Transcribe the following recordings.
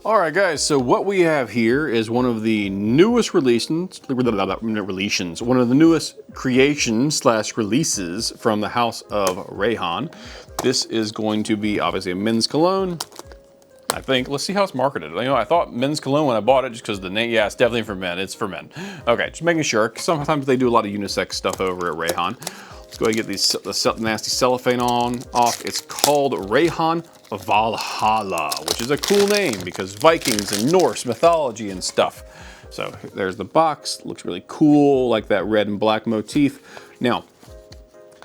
All right, guys, so what we have here is one of the newest one of the newest creations slash releases from the house of Rayhaan. This is going to be obviously a men's cologne, I think. Let's see how it's marketed. You know, I thought men's cologne when I bought it just because the name, yeah, it's definitely for men. It's for men. Okay, just making sure. Sometimes they do a lot of unisex stuff over at Rayhaan. Let's go ahead and get the nasty cellophane off. It's called Rayhaan Valhalla, which is a cool name because Vikings and Norse mythology and stuff. So there's the box. Looks really cool, like that red and black motif. Now,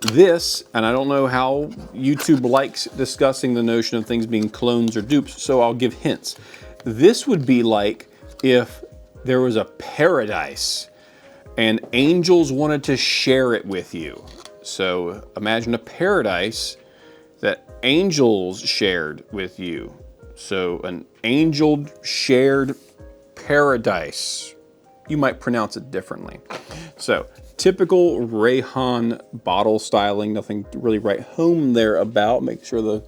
this, and I don't know how YouTube likes discussing the notion of things being clones or dupes, so I'll give hints. This would be like if there was a paradise and angels wanted to share it with you. So imagine a paradise that angels shared with you. So an angel shared paradise. You might pronounce it differently. So typical Rayhaan bottle styling, nothing to really write home there about. Make sure the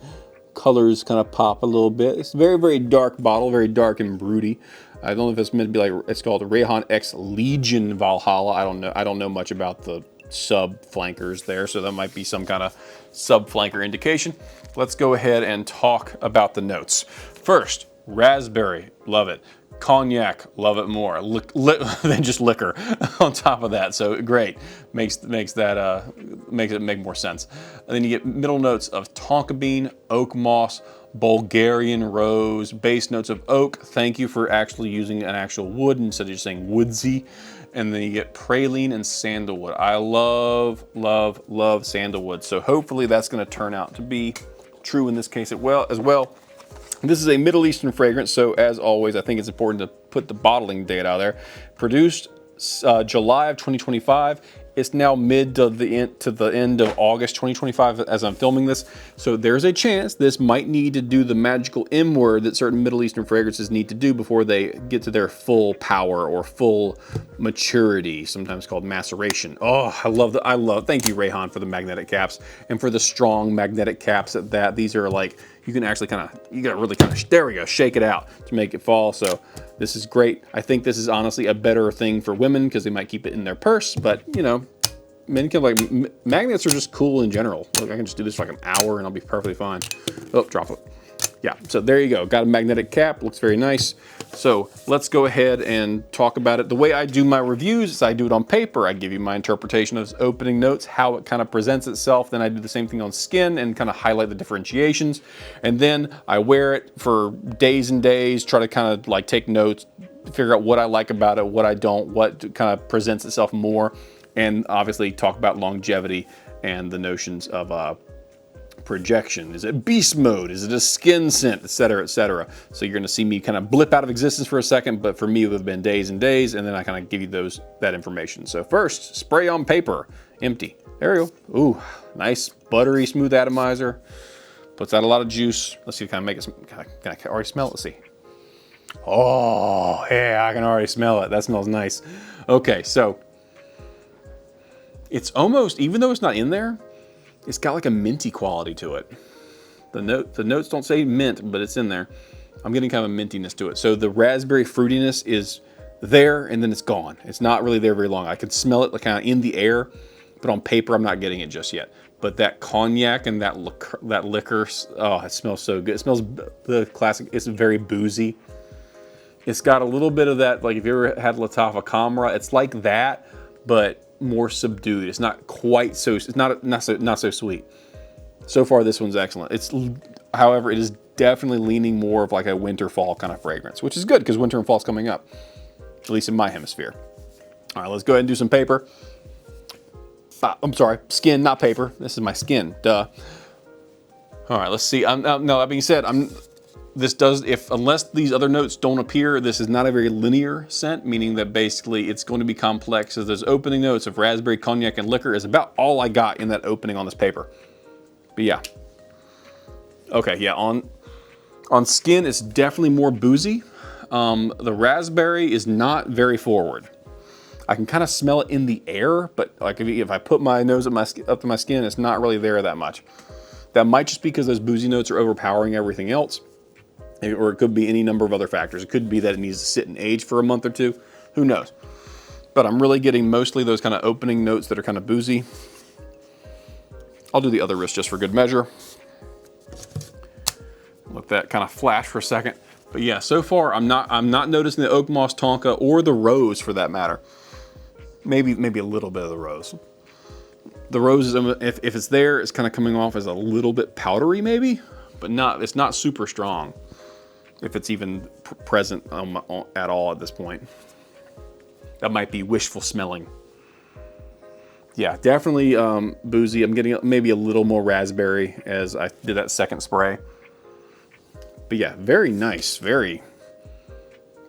colors kind of pop a little bit. It's a very, very dark bottle, very dark and broody. I don't know if it's meant to be like, it's called Rayhaan X Legion Valhalla. I don't know much about the sub flankers there, so that might be some kind of sub flanker indication. Let's go ahead and talk about the notes. First, raspberry, love it. Cognac, love it more than just liquor on top of that. So great, makes it make more sense. And then you get middle notes of tonka bean, oakmoss, Bulgarian rose, base notes of oak. Thank you for actually using an actual wood instead of just saying woodsy. And then you get praline and sandalwood. I love, love, love sandalwood. So hopefully that's gonna turn out to be true in this case as well. This is a Middle Eastern fragrance, so as always, I think it's important to put the bottling date out there. Produced July of 2025. It's now mid to the end of August 2025 as I'm filming this. So there's a chance this might need to do the magical M word that certain Middle Eastern fragrances need to do before they get to their full power or full maturity, sometimes called maceration. Oh, thank you Rayhaan for the magnetic caps and for the strong magnetic caps at that. These are like, you can actually there we go, shake it out to make it fall. So this is great. I think this is honestly a better thing for women because they might keep it in their purse, but you know, men can magnets are just cool in general. Look, I can just do this for like an hour and I'll be perfectly fine. Oh, drop it. Yeah, so there you go. Got a magnetic cap, looks very nice. So let's go ahead and talk about it. The way I do my reviews is I do it on paper. I give you my interpretation of opening notes, how it kind of presents itself. Then I do the same thing on skin and kind of highlight the differentiations. And then I wear it for days and days, try to kind of like take notes, figure out what I like about it, what I don't, what kind of presents itself more. And obviously talk about longevity and the notions of projection. Is it beast mode? Is it a skin scent, etc., etc.? So you're going to see me kind of blip out of existence for a second, but for me it would have been days and days, and then I kind of give you that information. So first, spray on paper, empty. There we go. Ooh, nice buttery smooth atomizer. Puts out a lot of juice. Let's see, can I already smell it? Let's see. Oh, yeah, I can already smell it. That smells nice. Okay, so it's almost, even though it's not in there, it's got like a minty quality to it. The notes don't say mint, but it's in there. I'm getting kind of a mintiness to it. So the raspberry fruitiness is there and then it's gone. It's not really there very long. I can smell it like kind of in the air, but on paper, I'm not getting it just yet. But that cognac and that liquor, oh, it smells so good. It smells the classic, it's very boozy. It's got a little bit of that, like if you ever had Lattafa Khamrah, it's like that, but more subdued. It's not quite so, it's not so sweet. So far, this one's excellent. However, it is definitely leaning more of like a winter fall kind of fragrance, which is good because winter and fall's coming up, at least in my hemisphere. All right, let's go ahead and do some paper. I'm sorry, skin, not paper. This is my skin, duh. All right, let's see. No, that being said, unless these other notes don't appear, this is not a very linear scent, meaning that basically it's going to be complex. So those opening notes of raspberry, cognac, and liquor is about all I got in that opening on this paper. But yeah. Okay, yeah, on skin, it's definitely more boozy. The raspberry is not very forward. I can kind of smell it in the air, but like if I put my nose up to my skin, it's not really there that much. That might just be because those boozy notes are overpowering everything else. or it could be any number of other factors. It could be that it needs to sit and age for a month or two. Who knows? But I'm really getting mostly those kind of opening notes that are kind of boozy. I'll do the other wrist just for good measure. Let that kind of flash for a second. But yeah, so far I'm not noticing the oakmoss, tonka, or the rose for that matter. Maybe a little bit of the rose. The rose is, if it's there, it's kind of coming off as a little bit powdery maybe, but it's not super strong. If it's even present at all at this point. That might be wishful smelling. Yeah, definitely boozy. I'm getting maybe a little more raspberry as I did that second spray. But yeah, very nice, very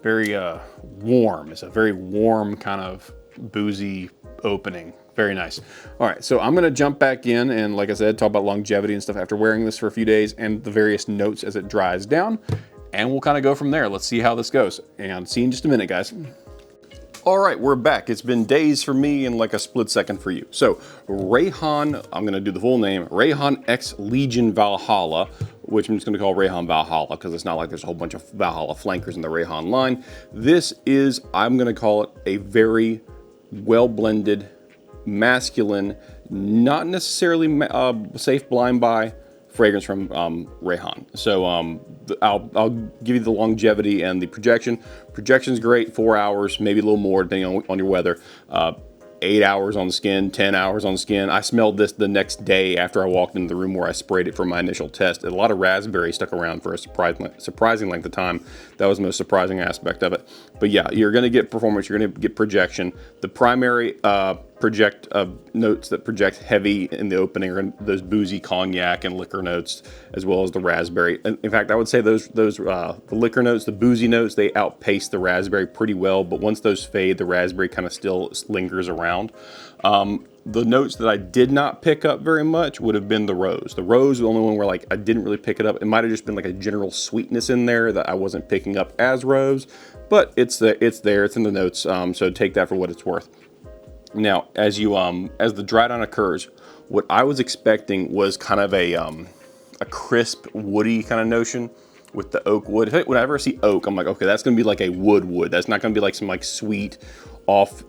warm. It's a very warm kind of boozy opening. Very nice. All right, so I'm gonna jump back in and, like I said, talk about longevity and stuff after wearing this for a few days and the various notes as it dries down. And we'll kind of go from there. Let's see how this goes. And see you in just a minute, guys. All right, we're back. It's been days for me and like a split second for you. So Rayhaan, I'm gonna do the full name, Rayhaan X Legion Valhalla, which I'm just gonna call Rayhaan Valhalla because it's not like there's a whole bunch of Valhalla flankers in the Rayhaan line. This is, I'm gonna call it a very well-blended, masculine, not necessarily safe blind buy fragrance from Rayhaan. So I'll give you the longevity and the projection. Projection's great, 4 hours, maybe a little more depending on your weather. 8 hours on the skin, 10 hours on the skin. I smelled this the next day after I walked into the room where I sprayed it for my initial test. A lot of raspberry stuck around for a surprising length of time. That was the most surprising aspect of it. But yeah, you're gonna get performance, you're gonna get projection. The primary notes that project heavy in the opening are those boozy cognac and liquor notes, as well as the raspberry. In fact, I would say the liquor notes, the boozy notes, they outpace the raspberry pretty well, but once those fade, the raspberry kind of still lingers around. The notes that I did not pick up very much would have been the rose. The rose was the only one where like I didn't really pick it up. It might have just been like a general sweetness in there that I wasn't picking up as rose, but it's there, it's in the notes. So take that for what it's worth. Now, as the dry down occurs, what I was expecting was kind of a crisp, woody kind of notion with the oak wood. Whenever I see oak, I'm like, okay, that's gonna be like a wood. That's not gonna be like some like sweet, off,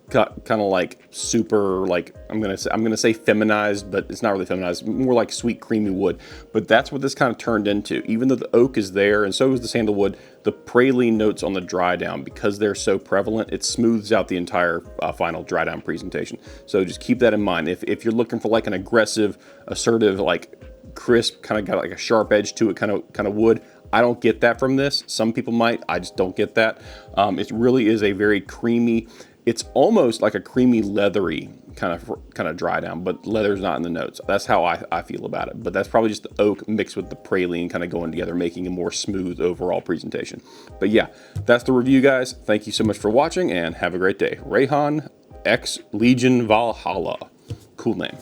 kind of like super, like I'm gonna say feminized, but it's not really feminized. More like sweet, creamy wood. But that's what this kind of turned into. Even though the oak is there, and so is the sandalwood, the praline notes on the dry down, because they're so prevalent, it smooths out the entire final dry down presentation. So just keep that in mind. If you're looking for like an aggressive, assertive, like crisp, kind of got like a sharp edge to it, kind of wood, I don't get that from this. Some people might. I just don't get that. It really is a very creamy. It's almost like a creamy, leathery kind of dry down, but leather's not in the notes. That's how I feel about it. But that's probably just the oak mixed with the praline kind of going together, making a more smooth overall presentation. But yeah, that's the review, guys. Thank you so much for watching and have a great day. Rayhaan X Legion Valhalla. Cool name.